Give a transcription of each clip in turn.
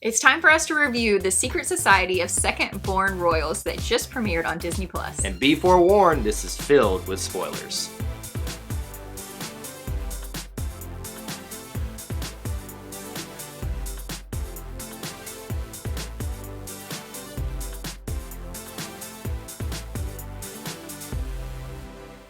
It's time for us to review The Secret Society of Second Born Royals that just premiered on Disney+. And be forewarned, this is filled with spoilers.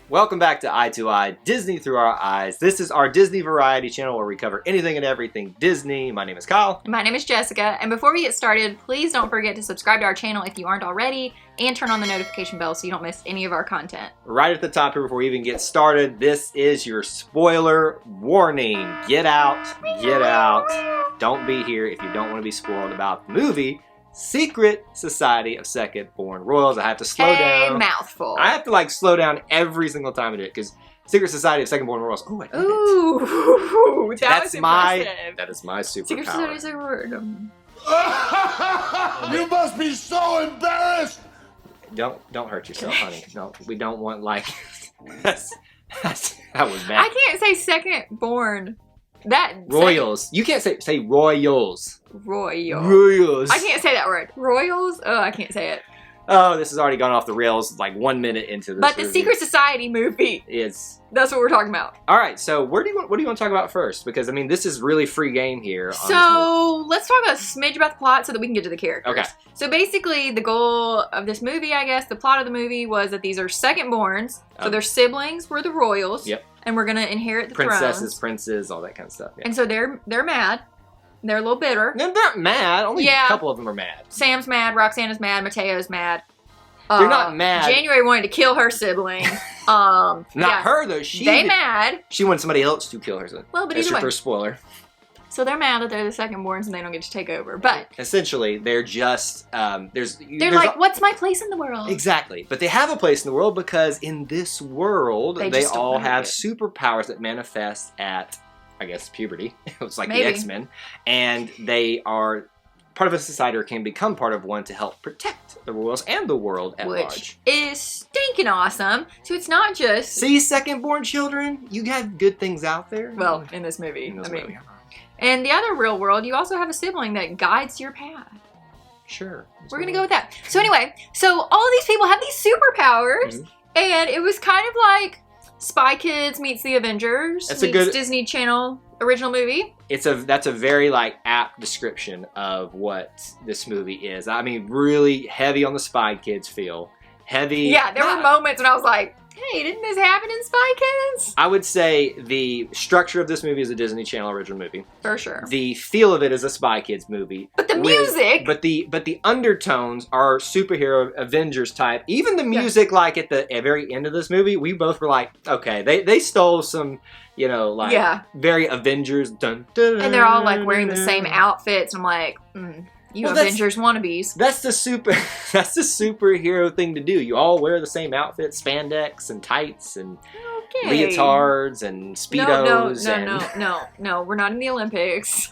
Welcome back to Eye to Eye, Disney Through Our Eyes. This is our Disney variety channel where we cover anything and everything Disney. My name is Kyle. My name is Jessica, and before we get started, please don't forget to subscribe to our channel if you aren't already, and turn on the notification bell so you don't miss any of our content. Right at the top here before we even get started, this is your spoiler warning. Get out, get out. Don't be here if you don't want to be spoiled about the movie Secret Society of Second Born Royals. I have to slow down. A mouthful. I have to slow down every single time I do it because Secret Society of Second Born Royals. Oh, I did it. Ooh, that is my superpower. Secret Society of Second Born. You must be so embarrassed. Don't hurt yourself, honey. No, we don't want that was bad. I can't say second born. Royals. You can't say Royals. Royals. I can't say that word. Royals? Oh, I can't say it. Oh, this has already gone off the rails 1 minute into this. But the Secret Society movie is. That's what we're talking about. All right, so what do you want to talk about first? Because, this is really free game here. So, let's talk a smidge about the plot so that we can get to the characters. Okay. So, basically, the goal of this movie, I guess, the plot of the movie was that these are second-borns. So, their siblings were the royals. Yep. And we're going to inherit the princesses, thrones. princes, all that kind of stuff. Yeah. And so, they're mad. They're a little bitter. They're not mad. Only a couple of them are mad. Sam's mad. Roxanna's mad. Mateo's mad. They're not mad. January wanted to kill her sibling. Not her, though. They mad. She wanted somebody else to kill her sibling. Well, but that's either your way. first spoiler. So they're mad that they're the second-borns and they don't get to take over. But essentially, they're just they're like, what's my place in the world? Exactly, but they have a place in the world because in this world they all have it. Superpowers that manifest at, I guess, puberty. It's like Maybe. the X-Men, and they are part of a society or can become part of one to help protect the royals and the world at large. Which is stinking awesome. So it's not just... See, second-born children, you have good things out there. Well, in this movie. Movie. In the other real world, you also have a sibling that guides your path. Sure. We're going to go with that. So anyway, all these people have these superpowers, and it was kind of like Spy Kids meets the Avengers meets Disney Channel original movie. That's a very apt description of what this movie is. Really heavy on the Spy Kids feel. Heavy. Yeah, there were moments when I was like, hey, didn't this happen in Spy Kids? I would say the structure of this movie is a Disney Channel original movie. For sure. The feel of it is a Spy Kids movie. But the music! But the undertones are superhero Avengers type. Even the music, at the very end of this movie, we both were like, okay, they stole some, very Avengers. Dun, dun, and they're all wearing the same outfits. I'm like, Avengers wannabes. That's the superhero thing to do. You all wear the same outfit, spandex and tights and leotards and speedos. No, we're not in the Olympics.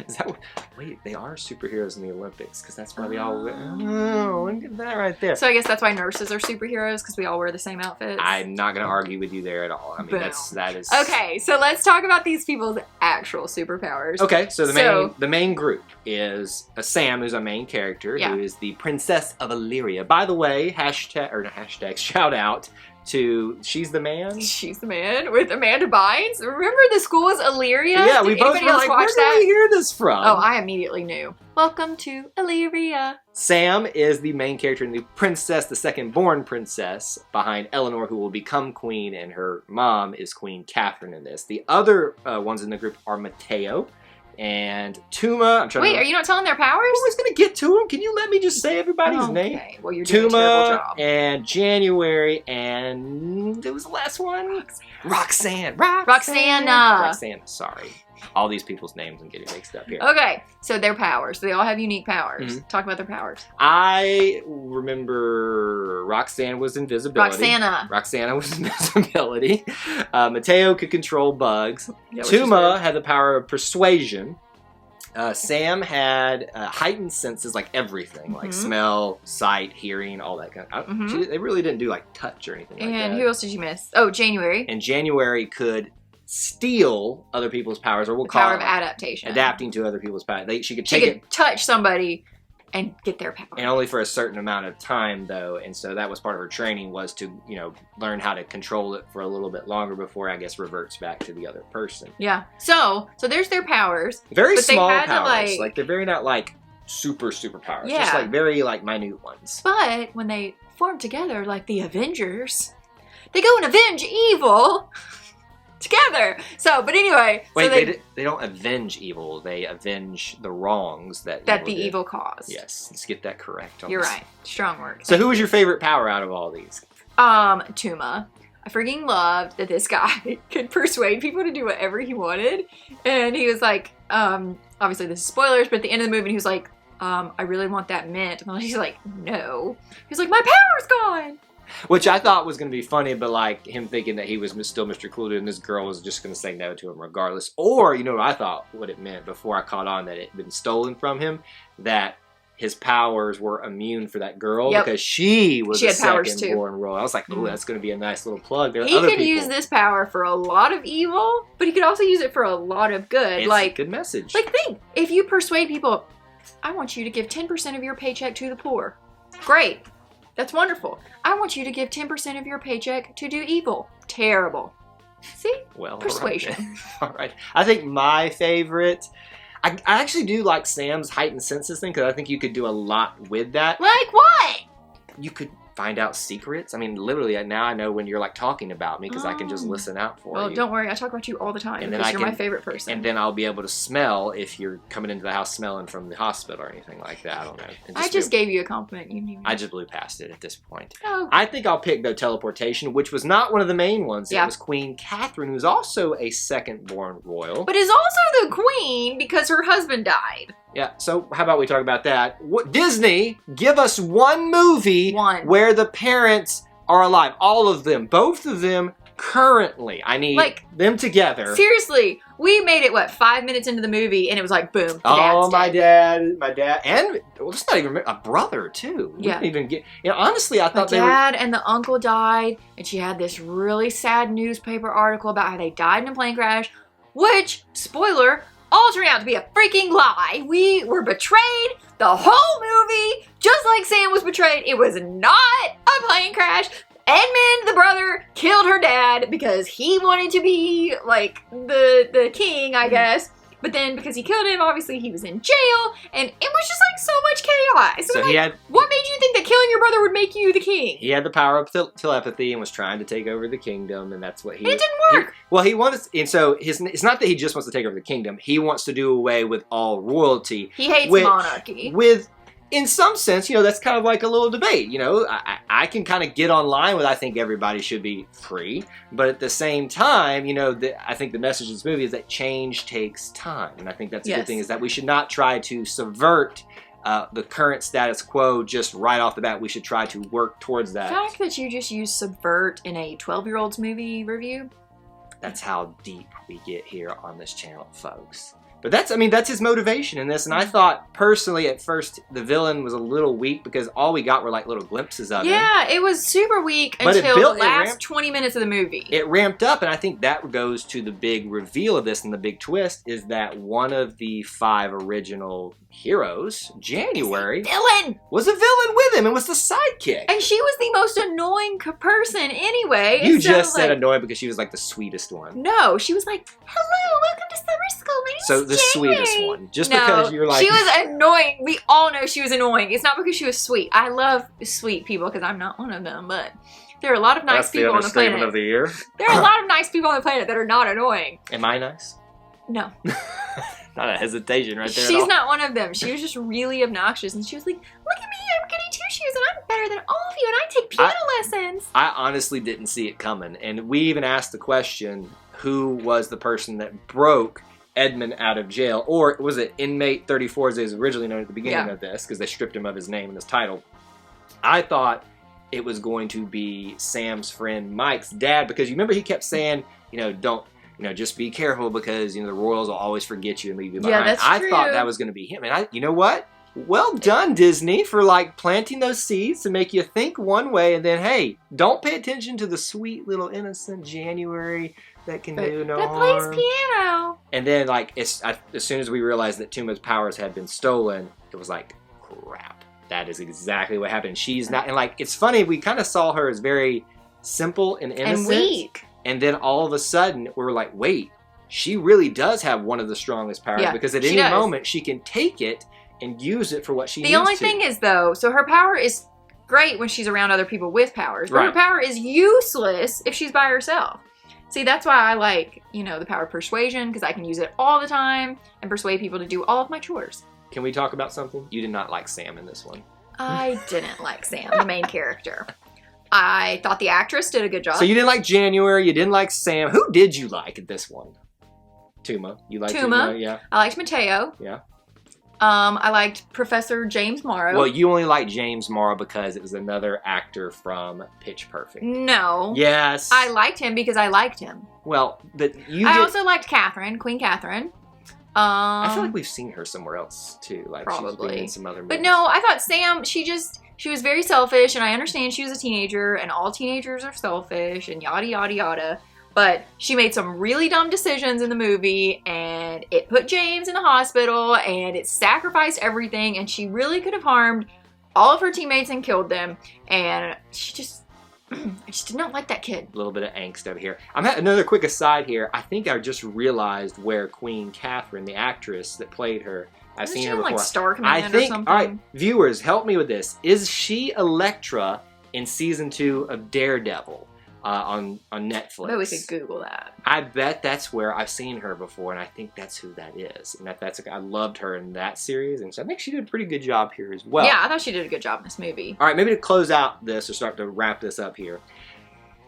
Is that wait, they are superheroes in the Olympics because that's why we all wear. Oh, look at that right there. So I guess that's why nurses are superheroes because we all wear the same outfits. I'm not going to argue with you there at all. That is okay. So let's talk about these people's actual superpowers. Okay, so the main group is Sam, who's our main character, who is the Princess of Illyria. By the way, shout out to She's the Man with Amanda Bynes. Remember the school was Illyria? Yeah, we both were like, where did we hear this from? Oh, I immediately knew. Welcome to Illyria. Sam is the main character and the second-born princess behind Eleanor, who will become queen, and her mom is Queen Catherine in this. The other ones in the group are Mateo and Tuma. Wait, are you not telling their powers? I was going to get to them. Can you let me just say everybody's name? Okay, well, you're doing a terrible job. And January, and it was the last one? Roxanna. Sorry. All these people's names I'm getting mixed up here. Okay, so their powers. They all have unique powers. Talk about their powers. I remember Roxanna was invisibility. Roxanna was invisibility. Mateo could control bugs. Yeah, Tuma had the power of persuasion. Sam had heightened senses, everything, smell, sight, hearing, all that kind of. They really didn't do touch or anything like that. And who else did you miss? Oh, January. And January could steal other people's powers, or we'll call power of adaptation. Adapting to other people's powers. She could touch somebody and get their power. And only for a certain amount of time, though. And so that was part of her training, was to, learn how to control it for a little bit longer before, I guess, reverts back to the other person. Yeah. So there's their powers. Very small powers. Like, they're very not, like, super powers. Yeah. Just, like, very, like, minute ones. But when they form together, like the Avengers, they go and avenge evil together. So, but anyway. Wait, they don't avenge evil. They avenge the wrongs that evil cause. Yes, let's get that correct. You're right. Strong word. So who was your favorite power out of all these? Tuma. I freaking loved that this guy could persuade people to do whatever he wanted. And he was like, obviously this is spoilers, but at the end of the movie he was like, I really want that mint. And he's like, no. He's like, my power's gone. Which I thought was going to be funny, but like him thinking that he was still Mr. Cool and this girl was just going to say no to him regardless. Or, you know what I thought what it meant before I caught on that it had been stolen from him, that his powers were immune for that girl because she was a second-born royal. I was like, oh, that's going to be a nice little plug. He could use this power for a lot of evil, but he could also use it for a lot of good. It's a good message. Like, think, if you persuade people, I want you to give 10% of your paycheck to the poor. Great. That's wonderful. I want you to give 10% of your paycheck to do evil. Terrible. See? Well, persuasion. All right. I think my favorite, I actually do like Sam's heightened senses thing, because I think you could do a lot with that. Like what? You could find out secrets. I mean, literally, now I know when you're like talking about me, because I can just listen out for you. Well, don't worry. I talk about you all the time because you're my favorite person. And then I'll be able to smell if you're coming into the house smelling from the hospital or anything like that. I don't know. I just gave you a compliment. I just blew past it at this point. Oh. I think I'll pick, though, teleportation, which was not one of the main ones. Yeah. It was Queen Catherine, who's also a second-born royal. But is also the queen because her husband died. Yeah, so how about we talk about that? Disney, give us one movie where the parents are alive. All of them. Both of them currently. I need them together. Seriously, we made it, 5 minutes into the movie, and it was like, boom, my dad, and it's not even a brother, too. We didn't even get, honestly, I thought my dad and the uncle died, and she had this really sad newspaper article about how they died in a plane crash, which, spoiler, all turned out to be a freaking lie. We were betrayed the whole movie, just like Sam was betrayed. It was not a plane crash. Edmund, the brother, killed her dad because he wanted to be, like, the king, I guess. But then, because he killed him, obviously he was in jail, and it was just, like, so much chaos. So what made you think that killing your brother would make you the king? He had the power of telepathy and was trying to take over the kingdom, and that's what he... It didn't work! He wanted... And so, it's not that he just wants to take over the kingdom. He wants to do away with all royalty. He hates monarchy. In some sense, that's kind of like a little debate. I can kind of get online with I think everybody should be free. But at the same time, I think the message of this movie is that change takes time. And I think that's a good thing, is that we should not try to subvert the current status quo just right off the bat. We should try to work towards that. The fact that you just used subvert in a 12-year-old's movie review. That's how deep we get here on this channel, folks. But that's his motivation in this. And I thought, personally, at first, the villain was a little weak because all we got were, like, little glimpses of him. Yeah, it was super weak until the last 20 minutes of the movie. It ramped up, and I think that goes to the big reveal of this, and the big twist is that one of the 5 original heroes, January, was a villain with him and was the sidekick. And she was the most annoying person anyway. You just said annoying because she was, like, the sweetest one. No, she was like, hello, welcome to summer school. My name's the sweetest one. Just because you're like... she was annoying. We all know she was annoying. It's not because she was sweet. I love sweet people because I'm not one of them, but there are a lot of nice people on the planet. That's the understatement of the year. There are a lot of nice people on the planet that are not annoying. Am I nice? No. Not a hesitation right there. She's not one of them. She was just really obnoxious, and she was like, look at me, I'm getting 2 shoes, and I'm better than all of you, and I take piano lessons. I honestly didn't see it coming, and we even asked the question, who was the person that broke Edmund out of jail? Or was it Inmate 34, as it was originally known at the beginning of this, because they stripped him of his name and his title. I thought it was going to be Sam's friend Mike's dad, because you remember he kept saying, don't... just be careful because, the royals will always forget you and leave you behind. Yeah, that's true. I thought that was going to be him. And you know what? well done, Disney, for like planting those seeds to make you think one way, and then hey, don't pay attention to the sweet little innocent January that can do no harm. That plays piano. And then like as soon as we realized that Tuma's powers had been stolen, it was like, crap. That is exactly what happened. She's not, and like it's funny, we kind of saw her as very simple and innocent, and weak. And then all of a sudden, we were like, wait, she really does have one of the strongest powers, because at any moment she can take it and use it for what she needs to. The only thing is, though, so her power is great when she's around other people with powers, but her power is useless if she's by herself. See, that's why I like, you know, the power of persuasion, because I can use it all the time and persuade people to do all of my chores. Can we talk about something? You did not like Sam in this one. I didn't like Sam, the main character. I thought the actress did a good job. So you didn't like January, you didn't like Sam. Who did you like in this one? Tuma. You liked Tuma? Yeah. I liked Mateo. Yeah. I liked Professor James Morrow. Well, you only liked James Morrow because it was another actor from Pitch Perfect. No. Yes. I liked him because I liked him. Well, but I also liked Catherine, Queen Catherine. I feel like we've seen her somewhere else too. Like probably. She's been in some other movies. But no, I thought Sam, she was very selfish, and I understand she was a teenager, and all teenagers are selfish, and yada, yada, yada. But she made some really dumb decisions in the movie, and it put James in the hospital, and it sacrificed everything, and she really could have harmed all of her teammates and killed them, and she just, I just did not like that kid. A little bit of angst over here. Another quick aside here. I think I just realized where Queen Catherine, the actress that played her, I've seen her before. Like Star Command or something? All right, viewers, help me with this. Is she Elektra in season 2 of Daredevil? On Netflix. Maybe we could Google that. I bet that's where I've seen her before, and I think that's who that is. And I loved her in that series, and so I think she did a pretty good job here as well. Yeah, I thought she did a good job in this movie. All right, maybe to close out this or start to wrap this up here,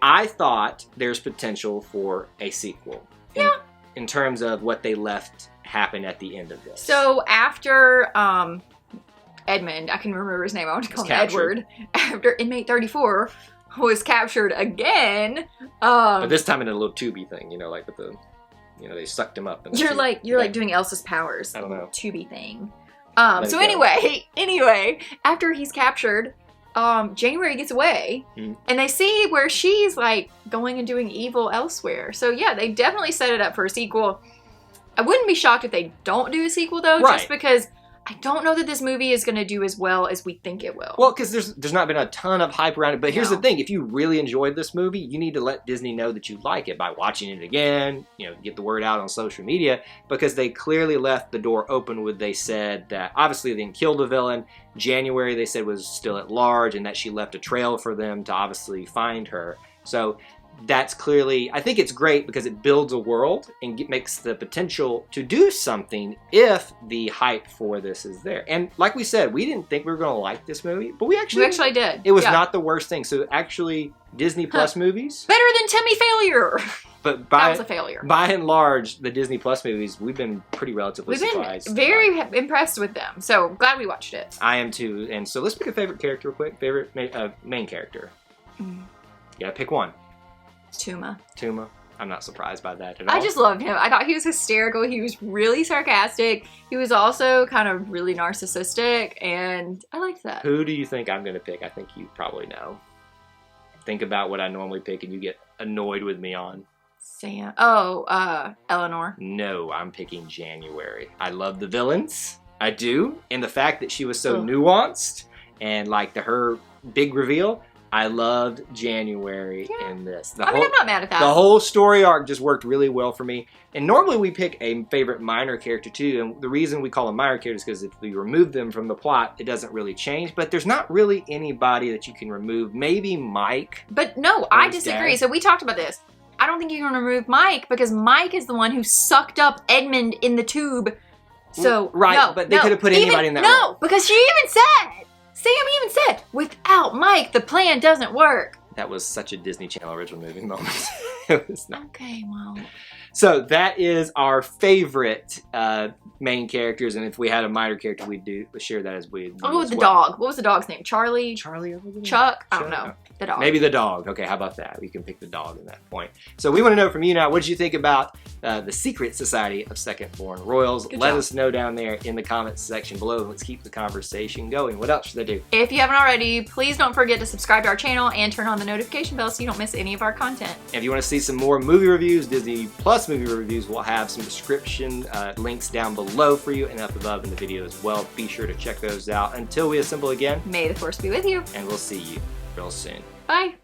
I thought there's potential for a sequel. Yeah. In terms of what they left happen at the end of this. So after Edmund, I can remember his name. I want to call him Edward. After Inmate 34 was captured again. But this time in a little tubey thing, you know, like with the, you know, they sucked him up. You're like doing Elsa's powers. I don't know. Tubey thing. So anyway, after he's captured, January gets away, and they see where she's like going and doing evil elsewhere. So yeah, they definitely set it up for a sequel. I wouldn't be shocked if they don't do a sequel though, just because I don't know that this movie is going to do as well as we think it will. Well, because there's not been a ton of hype around it. But here's the thing. If you really enjoyed this movie, you need to let Disney know that you like it by watching it again, you know, get the word out on social media, because they clearly left the door open when they said that obviously they didn't kill the villain. January, they said, was still at large, and that she left a trail for them to obviously find her. So that's clearly, I think it's great because it builds a world and makes the potential to do something if the hype for this is there. And like we said, we didn't think we were going to like this movie, but we actually did. It was not the worst thing. So actually, Disney Plus movies. Better than Timmy Failure. But that was a failure. By and large, the Disney Plus movies, we've been pretty relatively surprised. We've been very impressed with them. So glad we watched it. I am too. And so let's pick a favorite character real quick. Favorite main character. You gotta pick one. Tuma. I'm not surprised by that at all. I just loved him. I thought he was hysterical. He was really sarcastic. He was also kind of really narcissistic, and I liked that. Who do you think I'm going to pick? I think you probably know. Think about what I normally pick, and you get annoyed with me on. Sam. Oh, Eleanor. No, I'm picking January. I love the villains. I do. And the fact that she was so nuanced, and like her big reveal, I loved January in this. I'm not mad at that. The whole story arc just worked really well for me. And normally we pick a favorite minor character too. And the reason we call them minor characters is because if we remove them from the plot, it doesn't really change. But there's not really anybody that you can remove. Maybe Mike. But no, I disagree. Dad. So we talked about this. I don't think you can remove Mike because Mike is the one who sucked up Edmund in the tube. So but they could have put anybody in that role. No, because she even said, Sam even said, without Mike, the plan doesn't work. That was such a Disney Channel original movie moment. It was not. Okay, well. So that is our favorite main characters, and if we had a minor character, we'd share that as we. I'll go with the dog. What was the dog's name? Charlie? Charlie? Chuck? I don't know. The dog. Maybe the dog. Okay, how about that? We can pick the dog in that point. So we want to know from you now, what did you think about the Secret Society of Second-Born Royals? Let us know down there in the comments section below. Let's keep the conversation going. What else should they do? If you haven't already, please don't forget to subscribe to our channel and turn on the notification bell so you don't miss any of our content. If you want to see some more movie reviews, Disney Plus movie reviews, we'll have some description links down below for you and up above in the video as well. Be sure to check those out. Until we assemble again, may the force be with you. And we'll see you real soon. Bye.